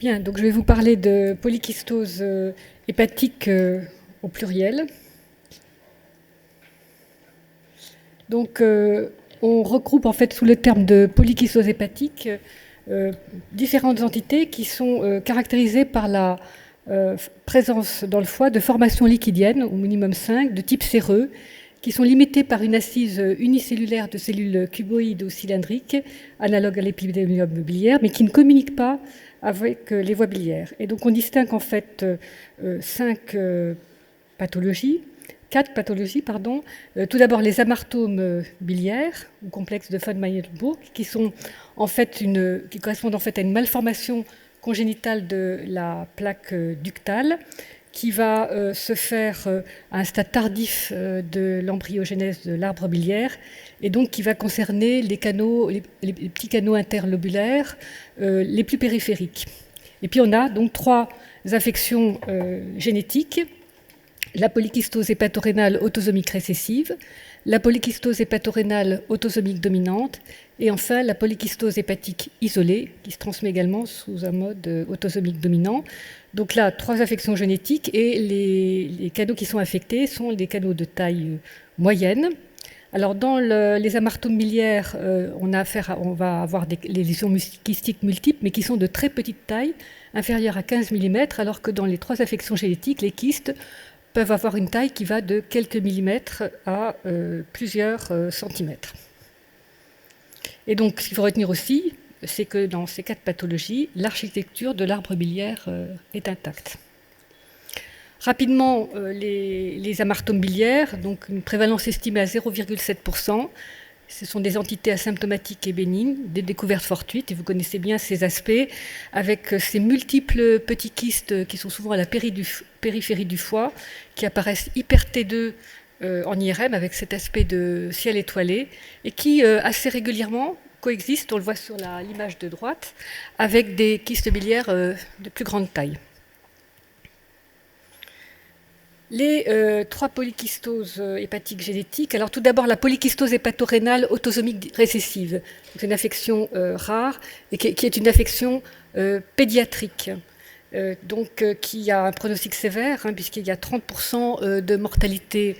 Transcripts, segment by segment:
Bien, donc je vais vous parler de polykystose hépatique au pluriel. Donc, on regroupe en fait sous le terme de polykystose hépatique différentes entités qui sont caractérisées par la présence dans le foie de formations liquidiennes, au minimum 5, de type séreux, qui sont limitées par une assise unicellulaire de cellules cuboïdes ou cylindriques, analogue à l'épidémium biliaire, mais qui ne communiquent pas avec les voies biliaires. Et donc on distingue en fait 4 pathologies. Tout d'abord les amartomes biliaires, ou complexes de von Mayenburg, qui correspondent en fait à une malformation congénitale de la plaque ductale, qui va se faire à un stade tardif de l'embryogénèse de l'arbre biliaire, et donc qui va concerner les petits canaux interlobulaires les plus périphériques. Et puis on a donc 3 affections génétiques: la polykystose hépatorénale autosomique récessive, la polykystose hépatorénale autosomique dominante, et enfin la polykystose hépatique isolée, qui se transmet également sous un mode autosomique dominant. Donc là, 3 affections génétiques, et les canaux qui sont affectés sont des canaux de taille moyenne. Alors dans les amartomes biliaires, on va avoir les lésions kystiques multiples, mais qui sont de très petite taille, inférieures à 15 mm, alors que dans les 3 affections génétiques, les kystes peuvent avoir une taille qui va de quelques millimètres à plusieurs centimètres. Et donc, ce qu'il faut retenir aussi, c'est que dans ces 4 pathologies, l'architecture de l'arbre biliaire est intacte. Rapidement, les amartomes biliaires, donc une prévalence estimée à 0,7%. Ce sont des entités asymptomatiques et bénignes, des découvertes fortuites, et vous connaissez bien ces aspects, avec ces multiples petits kystes qui sont souvent à la périphérie du foie, qui apparaissent hyper T2 en IRM, avec cet aspect de ciel étoilé, et qui assez régulièrement coexistent, on le voit sur l'image de droite, avec des kystes biliaires de plus grande taille. Les 3 polykystoses hépatiques génétiques. Alors tout d'abord la polykystose hépatorénale autosomique récessive. C'est une affection rare et qui est une affection pédiatrique. Qui a un pronostic sévère, puisqu'il y a 30% de mortalité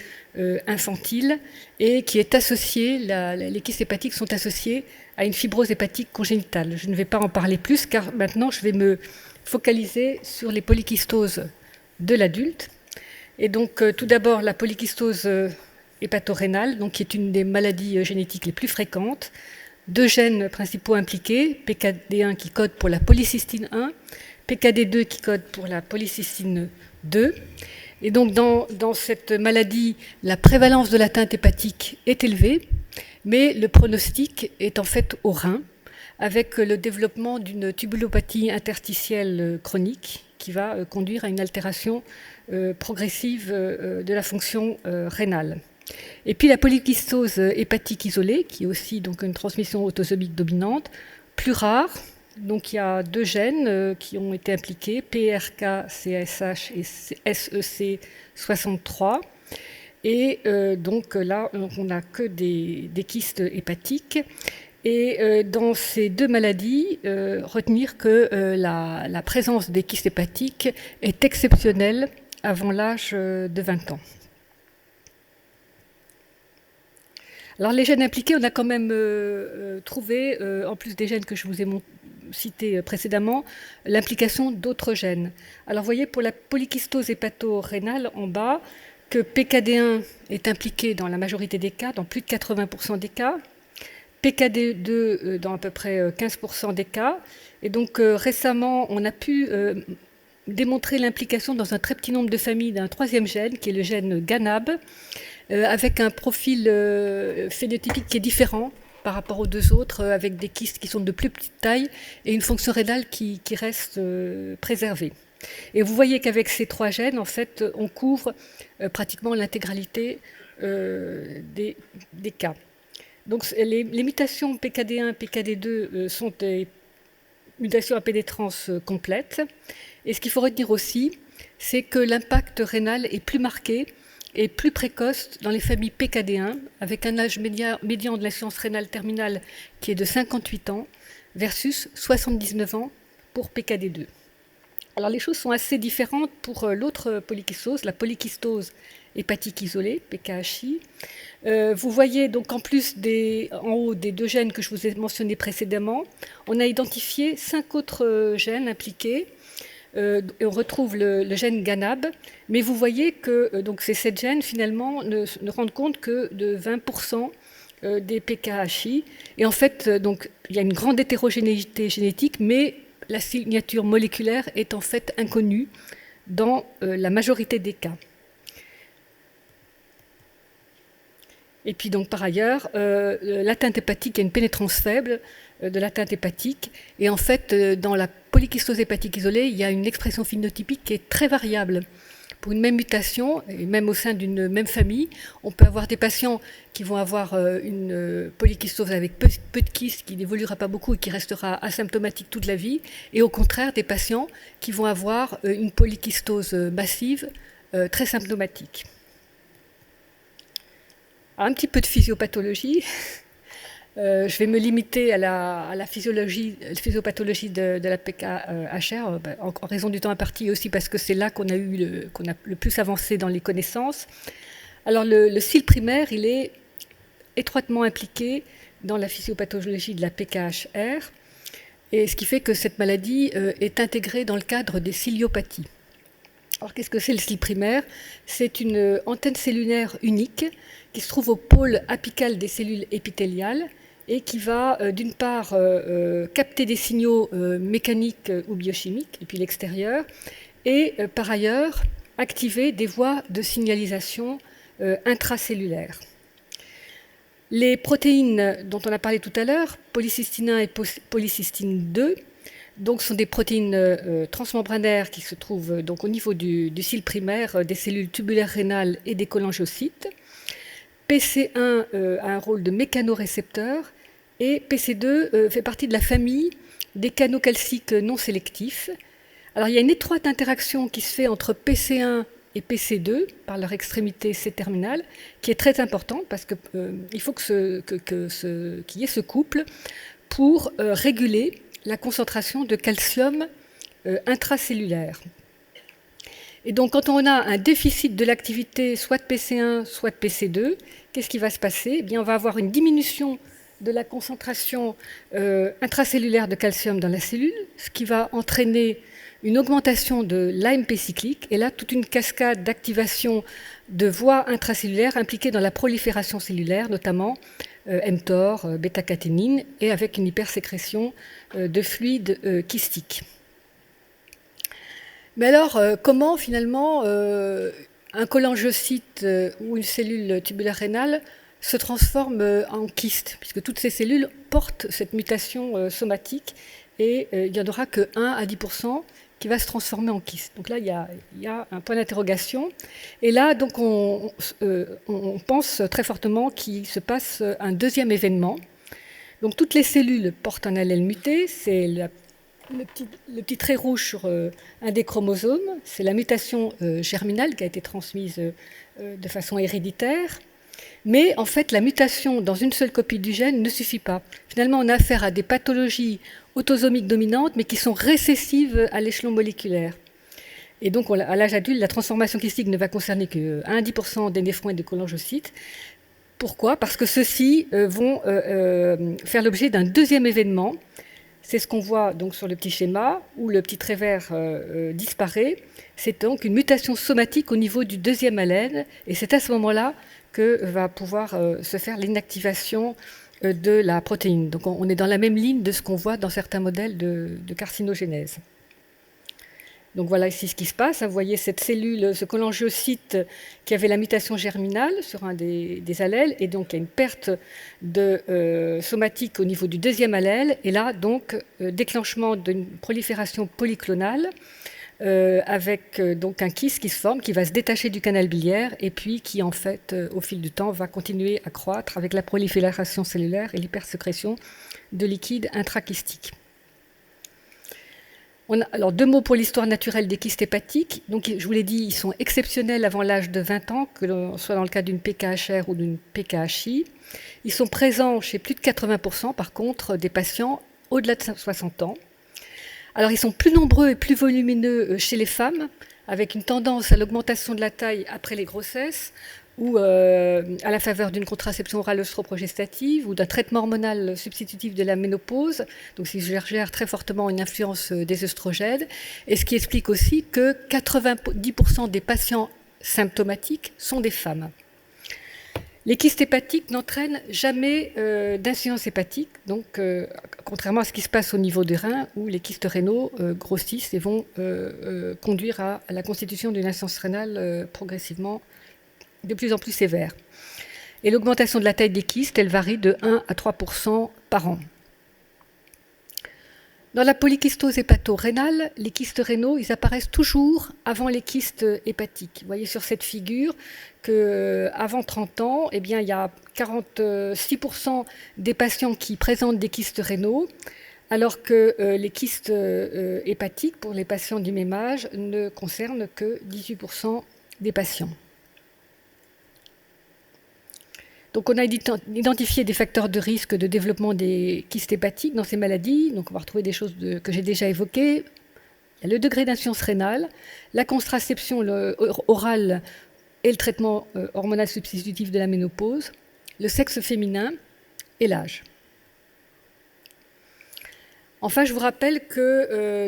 infantile, et qui est associée, les kystes hépatiques sont associés à une fibrose hépatique congénitale. Je ne vais pas en parler plus, car maintenant je vais me focaliser sur les polykystoses de l'adulte. Et donc, tout d'abord, la polykystose hépatorénale, qui est une des maladies génétiques les plus fréquentes. 2 gènes principaux impliqués, PKD1 qui code pour la polycystine 1, PKD2 qui code pour la polycystine 2. Et donc, dans cette maladie, la prévalence de l'atteinte hépatique est élevée, mais le pronostic est en fait au rein, avec le développement d'une tubulopathie interstitielle chronique qui va conduire à une altération progressive de la fonction rénale. Et puis la polykystose hépatique isolée, qui est aussi donc une transmission autosomique dominante, plus rare. Donc il y a 2 gènes qui ont été impliqués, PRK-CSH et SEC63. Et donc là, on n'a que des kystes hépatiques. Et dans ces 2 maladies, retenir que la présence des kystes hépatiques est exceptionnelle avant l'âge de 20 ans. Alors les gènes impliqués, on a quand même trouvé, en plus des gènes que je vous ai cités précédemment, l'implication d'autres gènes. Alors vous voyez, pour la polykystose hépatorénale en bas, que PKD1 est impliqué dans la majorité des cas, dans plus de 80% des cas, PKD2 dans à peu près 15% des cas. Et donc récemment, on a pu démontrer l'implication dans un très petit nombre de familles d'un 3e gène, qui est le gène GANAB, avec un profil phénotypique qui est différent par rapport aux 2 autres, avec des kystes qui sont de plus petite taille et une fonction rénale qui reste préservée. Et vous voyez qu'avec ces 3 gènes, en fait, on couvre pratiquement l'intégralité des cas. Donc les mutations PKD1, PKD2 sont des mutations à pénétrans complètes. Et ce qu'il faut retenir aussi, c'est que l'impact rénal est plus marqué et plus précoce dans les familles PKD1, avec un âge médian de l'insuffisance rénale terminale qui est de 58 ans, versus 79 ans pour PKD2. Alors les choses sont assez différentes pour l'autre polykystose, la polykystose hépatique isolée, PKHI. Vous voyez donc en plus en haut des 2 gènes que je vous ai mentionnés précédemment, on a identifié 5 autres gènes impliqués. Et on retrouve le gène GANAB, mais vous voyez que donc ces 7 gènes finalement ne rendent compte que de 20% des PKHI. Et en fait, donc, il y a une grande hétérogénéité génétique, mais la signature moléculaire est en fait inconnue dans la majorité des cas. Et puis donc par ailleurs, l'atteinte hépatique, il y a une pénétrance faible de l'atteinte hépatique. Et en fait, dans la polykystose hépatique isolée, il y a une expression phénotypique qui est très variable. Pour une même mutation, et même au sein d'une même famille, on peut avoir des patients qui vont avoir une polykystose avec peu de kystes, qui n'évoluera pas beaucoup et qui restera asymptomatique toute la vie, et au contraire des patients qui vont avoir une polykystose massive très symptomatique. Alors, un petit peu de physiopathologie. Je vais me limiter à la physiopathologie de la PKHR, en raison du temps imparti, aussi parce que c'est là qu'on a le plus avancé dans les connaissances. Alors le cil primaire, il est étroitement impliqué dans la physiopathologie de la PKHR, et ce qui fait que cette maladie est intégrée dans le cadre des ciliopathies. Alors qu'est-ce que c'est le cil primaire? C'est une antenne cellulaire unique qui se trouve au pôle apical des cellules épithéliales et qui va d'une part capter des signaux mécaniques ou biochimiques depuis l'extérieur et par ailleurs activer des voies de signalisation intracellulaires. Les protéines dont on a parlé tout à l'heure, polycystine 1 et polycystine 2, donc sont des protéines transmembranaires qui se trouvent donc au niveau du cil primaire des cellules tubulaires rénales et des cholangiocytes. PC1 a un rôle de mécanorécepteur et PC2 fait partie de la famille des canaux calciques non sélectifs. Alors il y a une étroite interaction qui se fait entre PC1 et PC2 par leur extrémité C-terminale, qui est très importante parce qu'il faut qu'il y ait ce couple pour réguler la concentration de calcium intracellulaire. Et donc, quand on a un déficit de l'activité soit de PC1, soit de PC2, qu'est-ce qui va se passer? Eh bien, on va avoir une diminution de la concentration intracellulaire de calcium dans la cellule, ce qui va entraîner une augmentation de l'AMP cyclique, et là, toute une cascade d'activation de voies intracellulaires impliquées dans la prolifération cellulaire, notamment mTOR, bêta-caténine, et avec une hypersécrétion de fluide kystique. Mais alors, comment finalement un cholangiocyte ou une cellule tubulaire rénale se transforme en kyste, puisque toutes ces cellules portent cette mutation somatique et il n'y en aura que 1 à 10% qui va se transformer en kyste. Donc là, il y a un point d'interrogation. Et là, donc, on pense très fortement qu'il se passe un deuxième événement. Donc toutes les cellules portent un allèle muté, c'est le petit trait rouge sur un des chromosomes, c'est la mutation germinale qui a été transmise de façon héréditaire. Mais en fait, la mutation dans une seule copie du gène ne suffit pas. Finalement, on a affaire à des pathologies autosomiques dominantes, mais qui sont récessives à l'échelon moléculaire. Et donc, à l'âge adulte, la transformation kystique ne va concerner que 1 à 10% des néphrons et des cholangiocytes. Pourquoi? Parce que ceux-ci vont faire l'objet d'un deuxième événement. C'est ce qu'on voit donc sur le petit schéma, où le petit trait vert disparaît. C'est donc une mutation somatique au niveau du deuxième allèle, et c'est à ce moment-là que va pouvoir se faire l'inactivation de la protéine. Donc on est dans la même ligne de ce qu'on voit dans certains modèles de carcinogénèse. Donc voilà ici ce qui se passe. Vous voyez cette cellule, ce cholangiocyte qui avait la mutation germinale sur un des allèles, et donc il y a une perte de somatique au niveau du deuxième allèle, et là donc déclenchement d'une prolifération polyclonale avec donc un kyste qui se forme, qui va se détacher du canal biliaire, et puis qui en fait au fil du temps va continuer à croître avec la prolifération cellulaire et l'hypersécrétion de liquide intrachystique. Alors, 2 mots pour l'histoire naturelle des kystes hépatiques. Donc, je vous l'ai dit, ils sont exceptionnels avant l'âge de 20 ans, que l'on soit dans le cas d'une PKHR ou d'une PKHI. Ils sont présents chez plus de 80%, par contre, des patients au-delà de 60 ans. Alors, ils sont plus nombreux et plus volumineux chez les femmes, avec une tendance à l'augmentation de la taille après les grossesses, ou à la faveur d'une contraception orale œstroprogestative ou d'un traitement hormonal substitutif de la ménopause, donc si je gère très fortement une influence des œstrogènes, et ce qui explique aussi que 90% des patients symptomatiques sont des femmes. Les kystes hépatiques n'entraînent jamais d'insuffisance hépatique, donc contrairement à ce qui se passe au niveau des reins, où les kystes rénaux grossissent et vont conduire à la constitution d'une insuffisance rénale progressivement de plus en plus sévère. Et l'augmentation de la taille des kystes, elle varie de 1 à 3% par an. Dans la polykystose hépato-rénale, les kystes rénaux, ils apparaissent toujours avant les kystes hépatiques. Vous voyez sur cette figure qu'avant 30 ans, eh bien, il y a 46% des patients qui présentent des kystes rénaux, alors que les kystes hépatiques, pour les patients du même âge, ne concernent que 18% des patients. Donc on a identifié des facteurs de risque de développement des kystes hépatiques dans ces maladies. Donc on va retrouver des choses que j'ai déjà évoquées. Il y a le degré d'insuffisance rénale, la contraception orale et le traitement hormonal substitutif de la ménopause, le sexe féminin et l'âge. Enfin, je vous rappelle que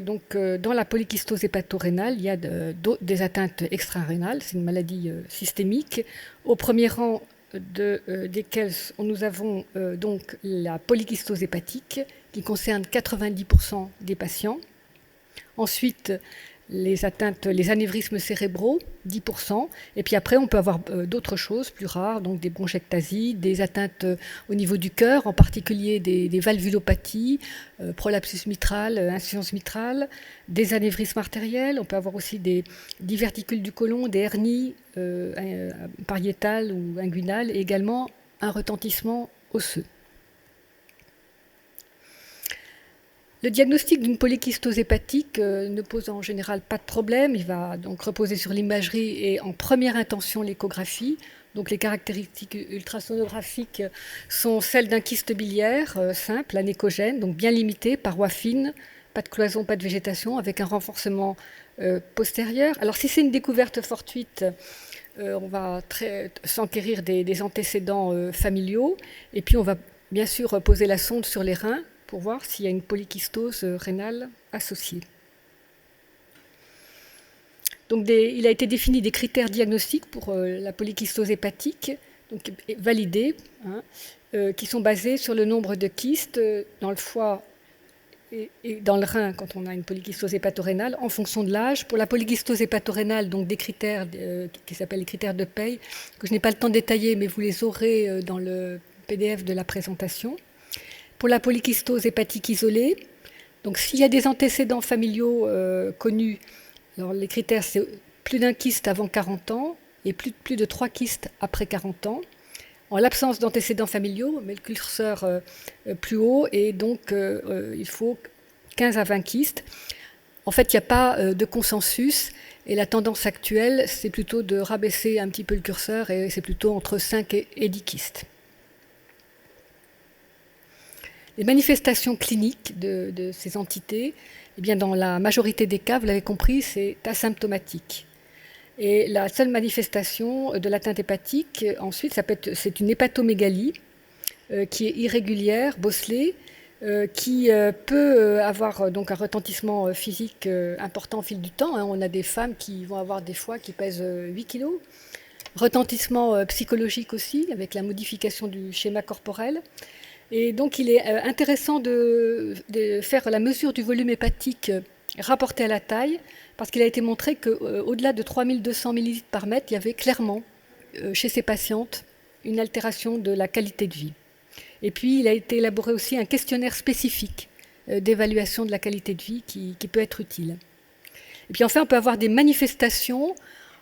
dans la polykystose hépato-rénale, il y a des atteintes extra-rénales. C'est une maladie systémique. Au premier rang desquels nous avons donc la polykystose hépatique qui concerne 90% des patients. Ensuite, les atteintes, les anévrismes cérébraux, 10%. Et puis après, on peut avoir d'autres choses plus rares, donc des bronchectasies, des atteintes au niveau du cœur, en particulier des valvulopathies, prolapsus mitral, insuffisance mitrale, des anévrismes artériels. On peut avoir aussi des diverticules du côlon, des hernies pariétales ou inguinales, et également un retentissement osseux. Le diagnostic d'une polykystose hépatique ne pose en général pas de problème. Il va donc reposer sur l'imagerie et en première intention l'échographie. Donc les caractéristiques ultrasonographiques sont celles d'un kyste biliaire simple, anéchogène, donc bien limité, parois fines, pas de cloison, pas de végétation, avec un renforcement postérieur. Alors si c'est une découverte fortuite, on va s'enquérir des antécédents familiaux, et puis on va bien sûr poser la sonde sur les reins pour voir s'il y a une polykystose rénale associée. Donc il a été défini des critères diagnostiques pour la polykystose hépatique, donc validés, qui sont basés sur le nombre de kystes dans le foie et dans le rein quand on a une polykystose hépato-rénale en fonction de l'âge. Pour la polykystose hépato-rénale, donc des critères qui s'appellent les critères de Pey, que je n'ai pas le temps de détailler, mais vous les aurez dans le PDF de la présentation. Pour la polykystose hépatique isolée, donc s'il y a des antécédents familiaux connus, alors les critères c'est plus d'un kyste avant 40 ans et plus de 3 kystes après 40 ans. En l'absence d'antécédents familiaux, on met le curseur plus haut et donc il faut 15 à 20 kystes. En fait, il n'y a pas de consensus et la tendance actuelle, c'est plutôt de rabaisser un petit peu le curseur et c'est plutôt entre 5 et 10 kystes. Les manifestations cliniques de ces entités, eh bien dans la majorité des cas, vous l'avez compris, c'est asymptomatique. Et la seule manifestation de l'atteinte hépatique, ensuite, c'est une hépatomégalie qui est irrégulière, bosselée, qui peut avoir donc un retentissement physique important au fil du temps. On a des femmes qui vont avoir des foies qui pèsent 8 kg. Retentissement psychologique aussi, avec la modification du schéma corporel. Et donc, il est intéressant de faire la mesure du volume hépatique rapporté à la taille, parce qu'il a été montré qu'au-delà de 3200 ml par mètre, il y avait clairement, chez ces patientes, une altération de la qualité de vie. Et puis, il a été élaboré aussi un questionnaire spécifique d'évaluation de la qualité de vie qui peut être utile. Et puis enfin, on peut avoir des manifestations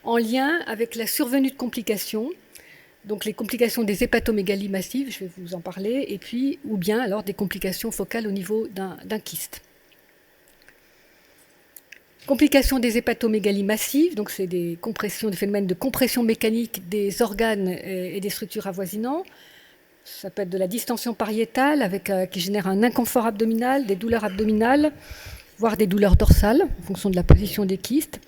en lien avec la survenue de complications, donc les complications des hépatomégalie massives, je vais vous en parler, et puis ou bien alors des complications focales au niveau d'un kyste. Complications des hépatomégalie massives, donc c'est des phénomènes de compression mécanique des organes et des structures avoisinantes. Ça peut être de la distension pariétale qui génère un inconfort abdominal, des douleurs abdominales, voire des douleurs dorsales, en fonction de la position des kystes.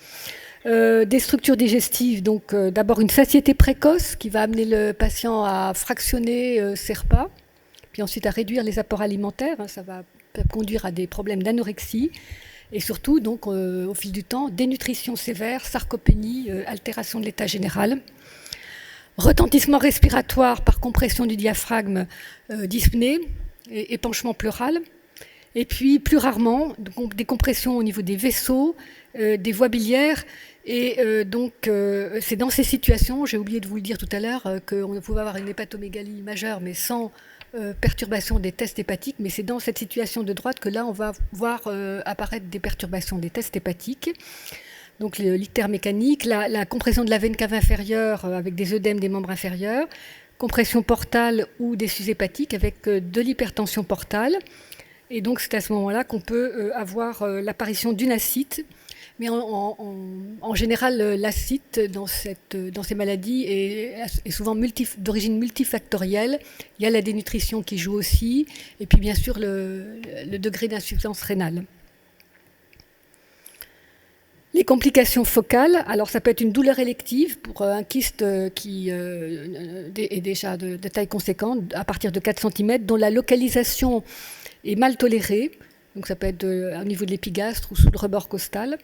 Des structures digestives, donc d'abord une satiété précoce qui va amener le patient à fractionner ses repas, puis ensuite à réduire les apports alimentaires. Ça va conduire à des problèmes d'anorexie. Et surtout, donc, au fil du temps, dénutrition sévère, sarcopénie, altération de l'état général. Retentissement respiratoire par compression du diaphragme, dyspnée, épanchement pleural. Et puis, plus rarement, donc, des compressions au niveau des vaisseaux, des voies biliaires. Et c'est dans ces situations, j'ai oublié de vous le dire tout à l'heure, qu'on pouvait avoir une hépatomégalie majeure, mais sans perturbation des tests hépatiques. Mais c'est dans cette situation de droite que là, on va voir apparaître des perturbations des tests hépatiques. Donc l'ictère mécanique, la compression de la veine cave inférieure avec des œdèmes des membres inférieurs, compression portale ou des sucs hépatiques avec de l'hypertension portale. Et donc c'est à ce moment-là qu'on peut avoir l'apparition d'une ascite. Mais en général, l'acide dans ces maladies est souvent d'origine multifactorielle. Il y a la dénutrition qui joue aussi, et puis bien sûr le degré d'insuffisance rénale. Les complications focales, alors ça peut être une douleur élective pour un kyste qui est déjà de taille conséquente, à partir de 4 cm, dont la localisation est mal tolérée. Donc ça peut être au niveau de l'épigastre ou sous le rebord costal.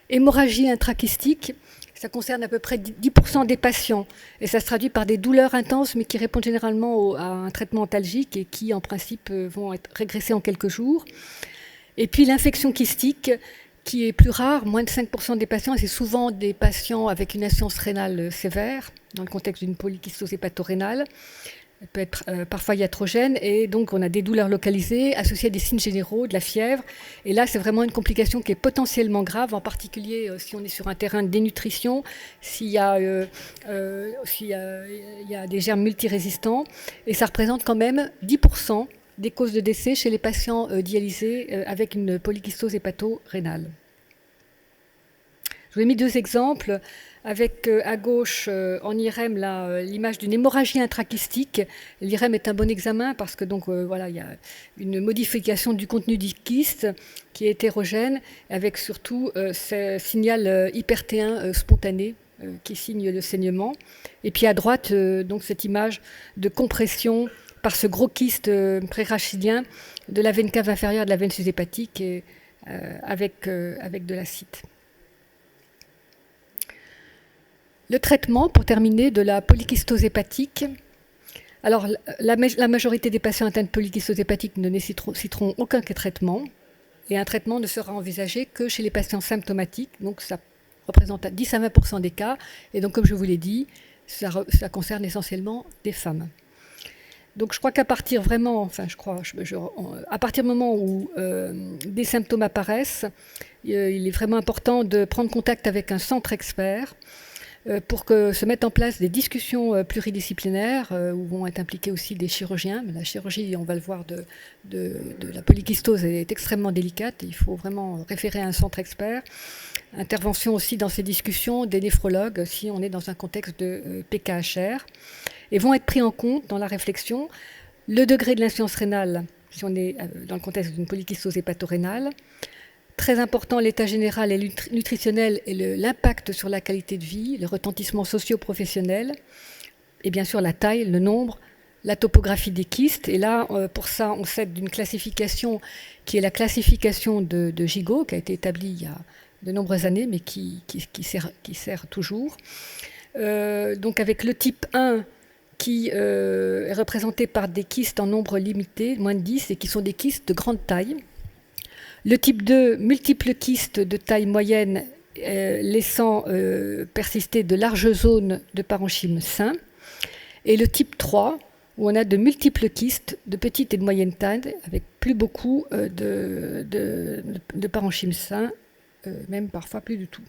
Hémorragie intrachystique, ça concerne à peu près 10% des patients et ça se traduit par des douleurs intenses mais qui répondent généralement à un traitement antalgique et qui en principe vont être régressées en quelques jours. Et puis l'infection kystique qui est plus rare, moins de 5% des patients, et c'est souvent des patients avec une insuffisance rénale sévère dans le contexte d'une polykystose hépatorénale. Elle peut être parfois iatrogène et donc on a des douleurs localisées associées à des signes généraux, de la fièvre. Et là, c'est vraiment une complication qui est potentiellement grave, en particulier si on est sur un terrain de dénutrition, s'il y a des germes multirésistants. Et ça représente quand même 10% des causes de décès chez les patients dialysés avec une polykystose hépato-rénale. Je vous ai mis 2 exemples. Avec à gauche, en IRM, l'image d'une hémorragie intrachystique. L'IRM est un bon examen parce que voilà, il y a une modification du contenu du kyste qui est hétérogène, avec surtout ce signal hyper-T1 spontané qui signe le saignement. Et puis à droite, donc cette image de compression par ce gros kyste prérachidien de la veine cave inférieure de la veine sus-hépatique avec de l'acide. Le traitement, pour terminer, de la polykystose hépatique. Alors, la majorité des patients atteints de polykystose hépatique ne nécessiteront aucun traitement. Et un traitement ne sera envisagé que chez les patients symptomatiques. Donc, ça représente 10 à 20% des cas. Et donc, comme je vous l'ai dit, ça concerne essentiellement des femmes. Donc, je crois qu'à partir à partir du moment où des symptômes apparaissent, il est vraiment important de prendre contact avec un centre expert pour que se mettent en place des discussions pluridisciplinaires où vont être impliqués aussi des chirurgiens. Mais la chirurgie, on va le voir, de la polykystose est extrêmement délicate. Il faut vraiment référer à un centre expert. Intervention aussi dans ces discussions des néphrologues si on est dans un contexte de PKHR. Et vont être pris en compte dans la réflexion le degré de l'insuffisance rénale si on est dans le contexte d'une polykystose hépatorénale. Très important, l'état général et nutritionnel et l'impact sur la qualité de vie, le retentissement socio-professionnel, et bien sûr la taille, le nombre, la topographie des kystes. Et là, pour ça, on s'aide d'une classification qui est la classification de Gigot, qui a été établie il y a de nombreuses années, mais qui sert toujours. Donc avec le type 1, qui est représenté par des kystes en nombre limité, moins de 10, et qui sont des kystes de grande taille. Le type 2, multiples kystes de taille moyenne, laissant persister de larges zones de parenchyme sain. Et le type 3, où on a de multiples kystes de petite et de moyenne taille, avec plus beaucoup de parenchyme sain, même parfois plus du tout.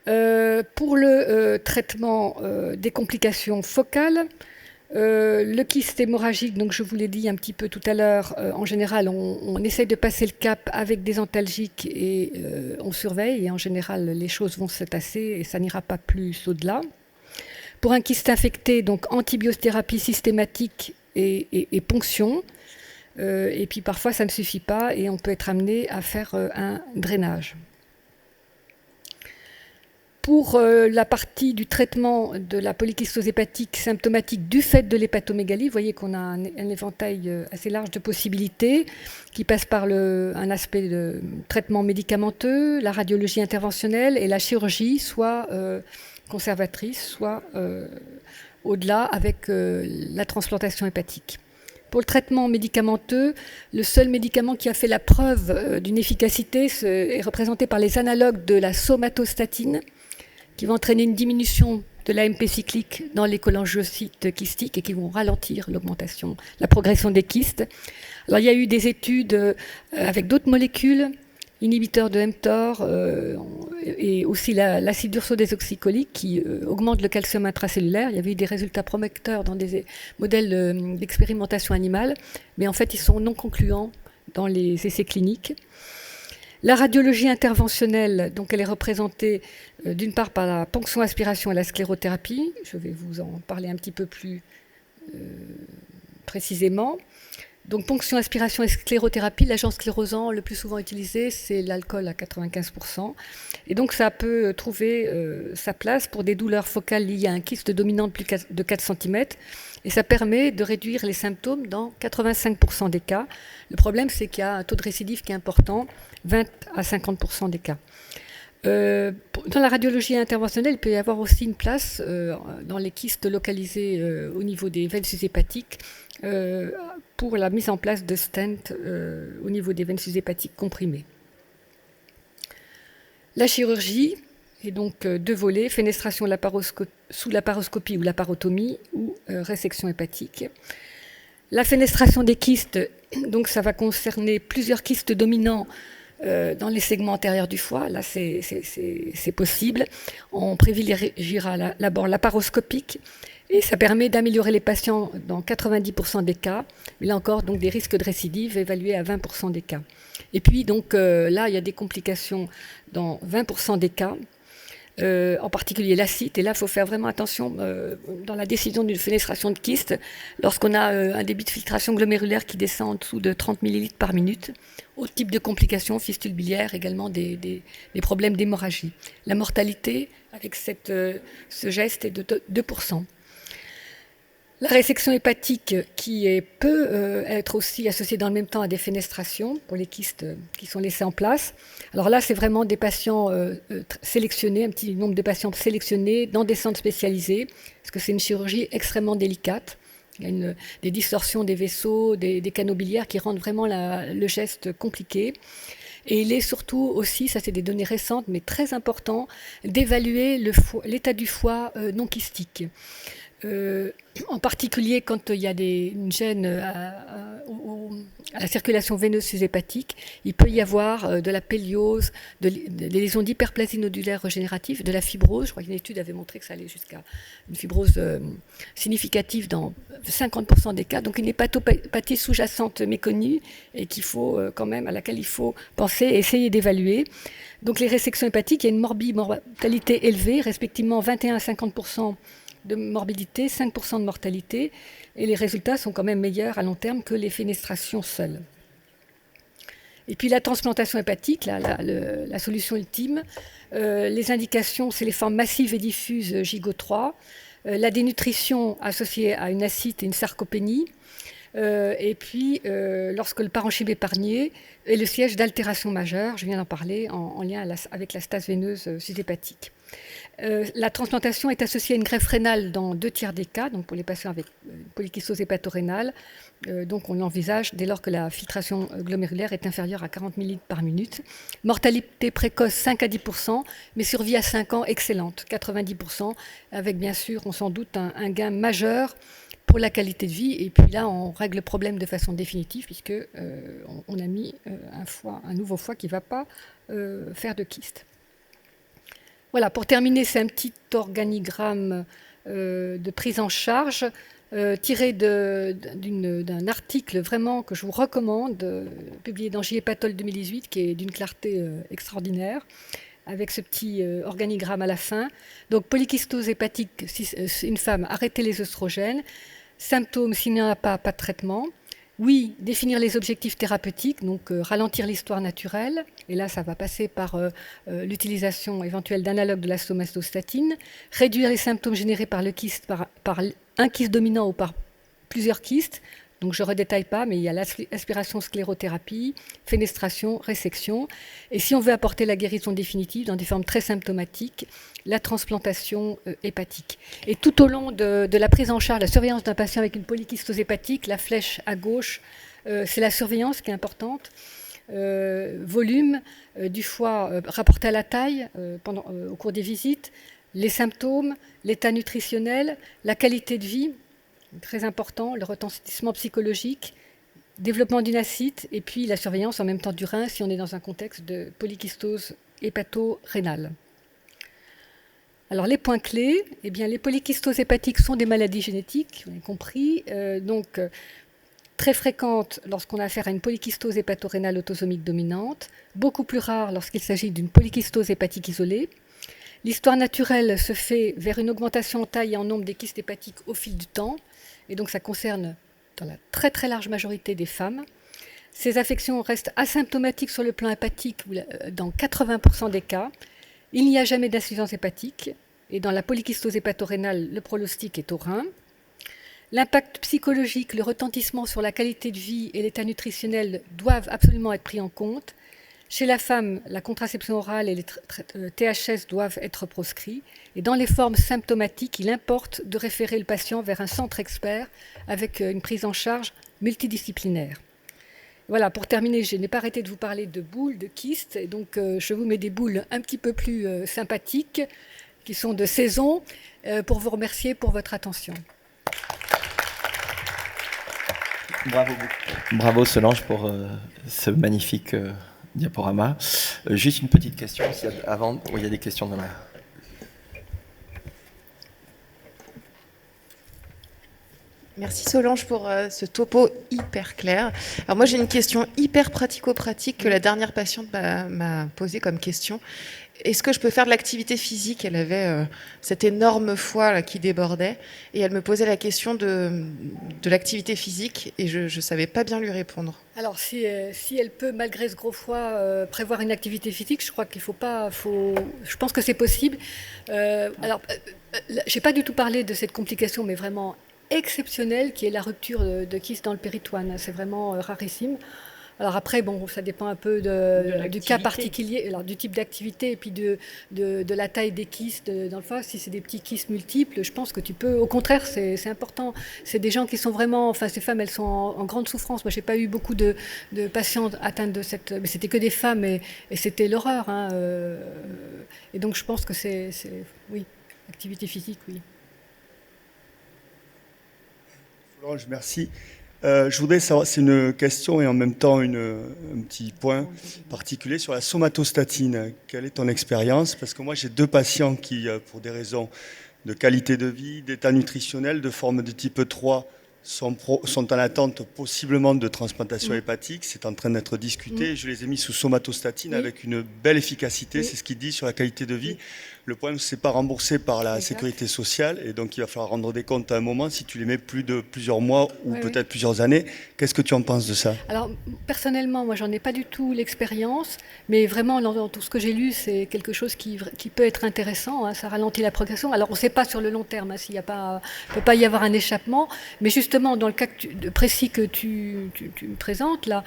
Pour le traitement des complications focales, le kyste hémorragique, donc je vous l'ai dit un petit peu tout à l'heure, en général on essaye de passer le cap avec des antalgiques et on surveille, et en général les choses vont se tasser et ça n'ira pas plus au-delà. Pour un kyste infecté, donc antibiothérapie systématique et ponction, Et puis parfois ça ne suffit pas et on peut être amené à faire un drainage. Pour la partie du traitement de la polykystose hépatique symptomatique du fait de l'hépatomégalie, vous voyez qu'on a un éventail assez large de possibilités qui passe par un aspect de traitement médicamenteux, la radiologie interventionnelle et la chirurgie, soit conservatrice, soit au-delà avec la transplantation hépatique. Pour le traitement médicamenteux, le seul médicament qui a fait la preuve d'une efficacité est représenté par les analogues de la somatostatine, qui vont entraîner une diminution de l'AMP cyclique dans les cholangiocytes kystiques et qui vont ralentir l'augmentation, la progression des kystes. Alors, il y a eu des études avec d'autres molécules, inhibiteurs de mTOR et aussi l'acide urso-désoxycholique qui augmente le calcium intracellulaire. Il y avait eu des résultats prometteurs dans des modèles d'expérimentation animale, mais en fait, ils sont non concluants dans les essais cliniques. La radiologie interventionnelle, donc elle est représentée d'une part par la ponction-aspiration et la sclérothérapie. Je vais vous en parler un petit peu plus précisément. Donc ponction, aspiration et sclérothérapie, l'agent sclérosant le plus souvent utilisé, c'est l'alcool à 95%. Et donc ça peut trouver sa place pour des douleurs focales liées à un kyste dominant de 4 cm. Et ça permet de réduire les symptômes dans 85% des cas. Le problème, c'est qu'il y a un taux de récidive qui est important, 20 à 50% des cas. Dans la radiologie interventionnelle, il peut y avoir aussi une place dans les kystes localisés au niveau des veines hépatiques pour la mise en place de stents au niveau des veines hépatiques comprimées. La chirurgie est donc deux volets, fenestration sous laparoscopie ou laparotomie ou résection hépatique. La fenestration des kystes, donc ça va concerner plusieurs kystes dominants dans les segments antérieurs du foie. Là, c'est possible. On privilégiera d'abord laparoscopique et ça permet d'améliorer les patients dans 90% des cas. Mais là encore, donc, des risques de récidive évalués à 20% des cas. Et puis, donc, là, il y a des complications dans 20% des cas. En particulier l'acide, et là il faut faire vraiment attention dans la décision d'une fenestration de kyste lorsqu'on a un débit de filtration glomérulaire qui descend en dessous de 30 ml par minute. Autre type de complications, fistule biliaire, également des problèmes d'hémorragie. La mortalité avec ce geste est de 2%. La résection hépatique qui peut être aussi associée dans le même temps à des fenestrations pour les kystes qui sont laissés en place. Alors là, c'est vraiment des patients sélectionnés, un petit nombre de patients sélectionnés dans des centres spécialisés, parce que c'est une chirurgie extrêmement délicate. Il y a des distorsions des vaisseaux, des canaux biliaires qui rendent vraiment le geste compliqué. Et il est surtout aussi, ça c'est des données récentes, mais très important, d'évaluer l'état du foie non kystique. En particulier quand il y a une gêne à la circulation veineuse sous-hépatique, il peut y avoir de la péliose, des lésions d'hyperplasie nodulaire régénérative, de la fibrose. Je crois qu'une étude avait montré que ça allait jusqu'à une fibrose significative dans 50% des cas. Donc une hépatopathie sous-jacente méconnue et à laquelle il faut penser et essayer d'évaluer. Donc les résections hépatiques, il y a une mortalité élevée, respectivement 21 à 50% de morbidité, 5% de mortalité, et les résultats sont quand même meilleurs à long terme que les fenestrations seules. Et puis la transplantation hépatique, la solution ultime, les indications, c'est les formes massives et diffuses GIGO3, la dénutrition associée à une acite et une sarcopénie, et puis lorsque le parenchyme épargné est le siège d'altération majeure, je viens d'en parler, en lien avec la stase veineuse sous-hépatique. La transplantation est associée à une greffe rénale dans 2/3 des cas, donc pour les patients avec polykystose hépatorénale. Donc on l'envisage dès lors que la filtration glomérulaire est inférieure à 40 ml par minute. Mortalité précoce 5 à 10%, mais survie à 5 ans excellente, 90%, avec bien sûr, on s'en doute, un gain majeur pour la qualité de vie. Et puis là, on règle le problème de façon définitive puisque on a mis un nouveau foie qui ne va pas faire de kyste. Voilà, pour terminer, c'est un petit organigramme de prise en charge tiré d'un article vraiment que je vous recommande, publié dans JHépatol 2018, qui est d'une clarté extraordinaire, avec ce petit organigramme à la fin. Donc, polykystose hépatique, si une femme, arrêtez les œstrogènes. Symptômes, s'il n'y en a pas, pas de traitement. Oui, définir les objectifs thérapeutiques, donc ralentir l'histoire naturelle, et là ça va passer par l'utilisation éventuelle d'analogues de la somatostatine, réduire les symptômes générés par le kyste, par un kyste dominant ou par plusieurs kystes. Donc je ne redétaille pas, mais il y a l'aspiration sclérothérapie, fenestration, résection. Et si on veut apporter la guérison définitive dans des formes très symptomatiques, la transplantation hépatique. Et tout au long de la prise en charge, la surveillance d'un patient avec une polykystose hépatique, la flèche à gauche, c'est la surveillance qui est importante. Volume du foie rapporté à la taille au cours des visites, les symptômes, l'état nutritionnel, la qualité de vie, très important, le retentissement psychologique, développement d'une acide, et puis la surveillance en même temps du rein si on est dans un contexte de polykystose hépato-rénale. Alors les points clés, eh bien, les polykystoses hépatiques sont des maladies génétiques, vous avez compris, très fréquentes lorsqu'on a affaire à une polykystose hépato-rénale autosomique dominante, beaucoup plus rares lorsqu'il s'agit d'une polykystose hépatique isolée. L'histoire naturelle se fait vers une augmentation en taille et en nombre des kystes hépatiques au fil du temps, et donc ça concerne dans la très très large majorité des femmes. Ces affections restent asymptomatiques sur le plan hépatique dans 80% des cas. Il n'y a jamais d'insuffisance hépatique, et dans la polykystose hépato-rénale, le pronostic est au rein. L'impact psychologique, le retentissement sur la qualité de vie et l'état nutritionnel doivent absolument être pris en compte. Chez la femme, la contraception orale et les THS doivent être proscrits. Et dans les formes symptomatiques, il importe de référer le patient vers un centre expert avec une prise en charge multidisciplinaire. Voilà, pour terminer, je n'ai pas arrêté de vous parler de boules, de kystes. Et donc, je vous mets des boules un petit peu plus sympathiques, qui sont de saison, pour vous remercier pour votre attention. Bravo Solange pour ce magnifique diaporama. Juste une petite question, avant, il y a des questions dans la... Merci Solange pour ce topo hyper clair. Alors moi j'ai une question hyper pratico-pratique que la dernière patiente m'a posée comme question. Est-ce que je peux faire de l'activité physique? Elle avait cet énorme foie là, qui débordait et elle me posait la question de l'activité physique et je ne savais pas bien lui répondre. Alors si elle peut, malgré ce gros foie, prévoir une activité physique, je crois qu'il faut pas... je pense que c'est possible. Je n'ai pas du tout parlé de cette complication, mais vraiment exceptionnelle, qui est la rupture de kyste dans le péritoine. C'est vraiment rarissime. Alors après, bon, ça dépend un peu du cas particulier, alors du type d'activité et puis de la taille des kystes dans le foie. Si c'est des petits kystes multiples, je pense que tu peux... Au contraire, c'est important. C'est des gens qui sont vraiment... Enfin, ces femmes, elles sont en grande souffrance. Moi, je n'ai pas eu beaucoup de patientes atteintes de cette... Mais c'était que des femmes et c'était l'horreur. Hein, et donc, je pense que c'est... Oui, activité physique, oui. Solange, merci. Je voudrais savoir, c'est une question et en même temps un petit point particulier sur la somatostatine. Quelle est ton expérience? Parce que moi, j'ai 2 patients qui, pour des raisons de qualité de vie, d'état nutritionnel, de forme de type 3, sont en attente possiblement de transplantation hépatique. C'est en train d'être discuté. Je les ai mis sous somatostatine avec une belle efficacité. C'est ce qu'il dit sur la qualité de vie. Le problème, c'est pas remboursé par la sécurité sociale et donc il va falloir rendre des comptes à un moment si tu les mets plus de plusieurs mois ou peut-être plusieurs années. Qu'est-ce que tu en penses de ça? Alors, personnellement, moi, j'en ai pas du tout l'expérience, mais vraiment, dans tout ce que j'ai lu, c'est quelque chose qui peut être intéressant. Hein, ça ralentit la progression. Alors, on ne sait pas sur le long terme hein, s'il y a pas, peut pas y avoir un échappement, mais justement, dans le cas précis que tu me présentes là.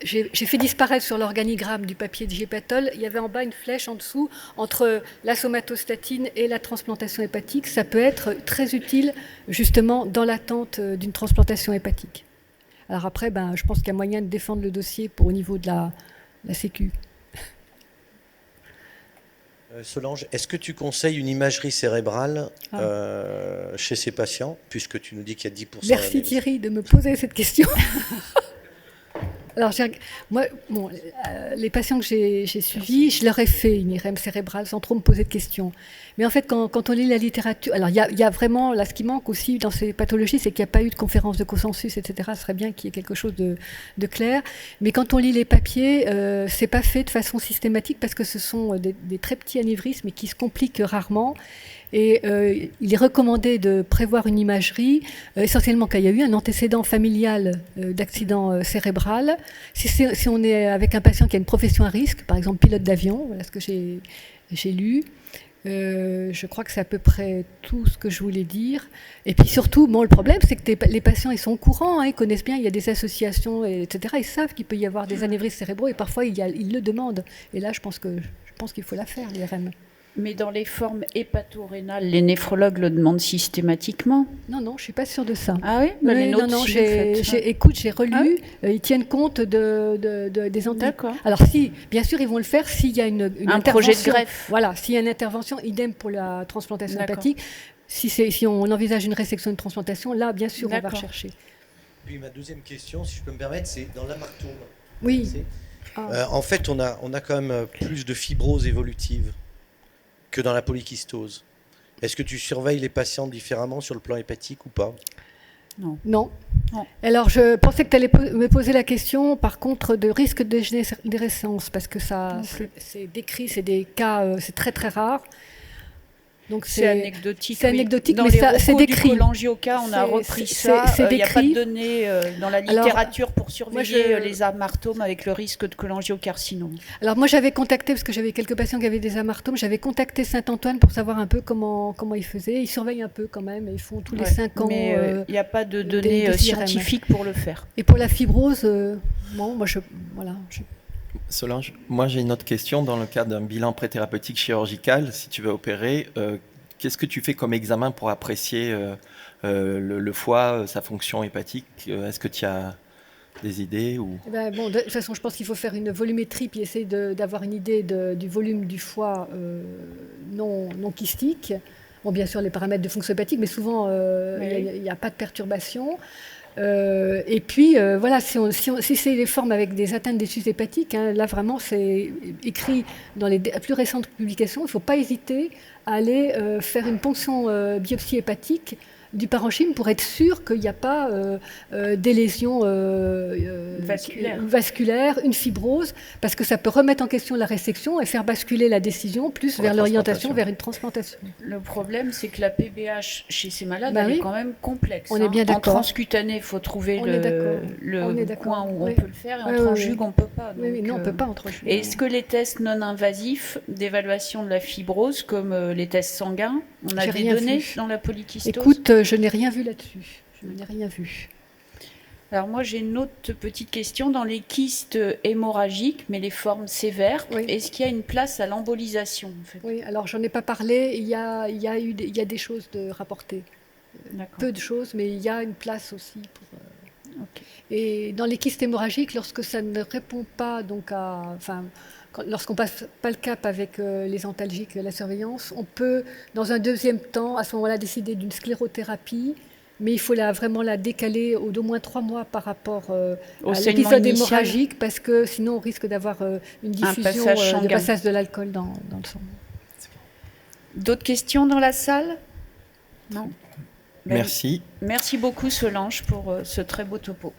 J'ai fait disparaître sur l'organigramme du papier de Gepatol, il y avait en bas une flèche en dessous entre la somatostatine et la transplantation hépatique. Ça peut être très utile justement dans l'attente d'une transplantation hépatique. Alors après, je pense qu'il y a moyen de défendre le dossier au niveau de la Sécu. Solange, est-ce que tu conseilles une imagerie cérébrale chez ces patients, puisque tu nous dis qu'il y a 10%... Merci Thierry de me poser cette question. Alors, moi, bon, les patients que j'ai suivis, je leur ai fait une IRM cérébrale sans trop me poser de questions. Mais en fait, quand on lit la littérature, alors il y a vraiment, là, ce qui manque aussi dans ces pathologies, c'est qu'il n'y a pas eu de conférence de consensus, etc. Ce serait bien qu'il y ait quelque chose de clair. Mais quand on lit les papiers, c'est pas fait de façon systématique parce que ce sont des très petits anévrismes qui se compliquent rarement. Et il est recommandé de prévoir une imagerie, essentiellement quand il y a eu un antécédent familial d'accident cérébral. Si on est avec un patient qui a une profession à risque, par exemple pilote d'avion, voilà ce que j'ai lu. Je crois que c'est à peu près tout ce que je voulais dire. Et puis surtout, bon, le problème, c'est que les patients, ils sont au courant, ils connaissent bien, il y a des associations, etc. Ils savent qu'il peut y avoir des anévrismes cérébraux et parfois ils le demandent. Et là, je pense qu'il faut la faire, l'IRM. Mais dans les formes hépatorénales, les néphrologues le demandent systématiquement? Non, je ne suis pas sûre de ça. Ah oui, bah, les notes, non, si, j'ai relu, ils tiennent compte des antécédents. D'accord. Alors si, bien sûr, ils vont le faire s'il y a une un projet de greffe. Voilà, s'il y a une intervention, idem pour la transplantation hépatique. Si on envisage une résection, une transplantation, là, bien sûr, on va rechercher. Puis ma deuxième question, si je peux me permettre, c'est dans l'amartome. Oui. En fait, on a quand même plus de fibrose évolutive que dans la polykystose. Est-ce que tu surveilles les patients différemment sur le plan hépatique ou pas? Non. Alors, je pensais que tu allais me poser la question, par contre, de risque de dégénérescence, parce que ça, c'est décrit, c'est des cas, c'est très très rare. Donc c'est anecdotique. C'est anecdotique, dans mais c'est décrit. Du cholangioca, on a repris ça. Il n'y a pas de données dans la littérature pour surveiller les amartomes avec le risque de cholangiocarcinome. Alors moi, j'avais contacté, parce que j'avais quelques patients qui avaient des amartomes, j'avais contacté Saint-Antoine pour savoir un peu comment ils faisaient. Ils surveillent un peu quand même, ils font tous les 5 ans. Mais il n'y a pas de données scientifiques pour le faire. Et pour la fibrose, moi, Solange, moi j'ai une autre question. Dans le cadre d'un bilan préthérapeutique chirurgical, si tu veux opérer, qu'est-ce que tu fais comme examen pour apprécier le foie, sa fonction hépatique? Est-ce que tu as des idées ou... De toute façon, je pense qu'il faut faire une volumétrie puis essayer d'avoir une idée du volume du foie non kystique. Bon, bien sûr, les paramètres de fonction hépatique, mais souvent, il n'y a pas de perturbation. Et puis, voilà, si c'est des formes avec des atteintes des tissus hépatiques, là vraiment c'est écrit dans les plus récentes publications, il ne faut pas hésiter à aller faire une ponction biopsie hépatique du parenchyme pour être sûr qu'il n'y a pas des lésions vasculaires, une fibrose, parce que ça peut remettre en question la résection et faire basculer la décision plus vers l'orientation, vers une transplantation. Le problème, c'est que la PBH chez ces malades, elle est quand même complexe. On est bien d'accord. En transcutané, il faut trouver le coin où on peut le faire, et en transjugue, on ne peut pas. Donc, non, on ne peut pas en transjugue. Est-ce que les tests non invasifs d'évaluation de la fibrose, comme les tests sanguins, on a des données dans la polykystose? Écoute, je n'ai rien vu là-dessus. Je n'ai rien vu. Alors moi, j'ai une autre petite question. Dans les kystes hémorragiques, mais les formes sévères, est-ce qu'il y a une place à l'embolisation en fait? Oui, alors j'en ai pas parlé. Il y a des choses de rapporter. Peu de choses, mais il y a une place aussi pour... Et dans les kystes hémorragiques, lorsque ça ne répond pas donc lorsqu'on passe pas le cap avec les antalgiques, la surveillance, on peut, dans un deuxième temps, à ce moment-là, décider d'une sclérothérapie, mais il faut vraiment la décaler d'au moins 3 mois par rapport à l'épisode hémorragique, parce que sinon on risque d'avoir une diffusion, le passage de l'alcool dans le sang. D'autres questions dans la salle? Non. Merci. Merci beaucoup Solange pour ce très beau topo.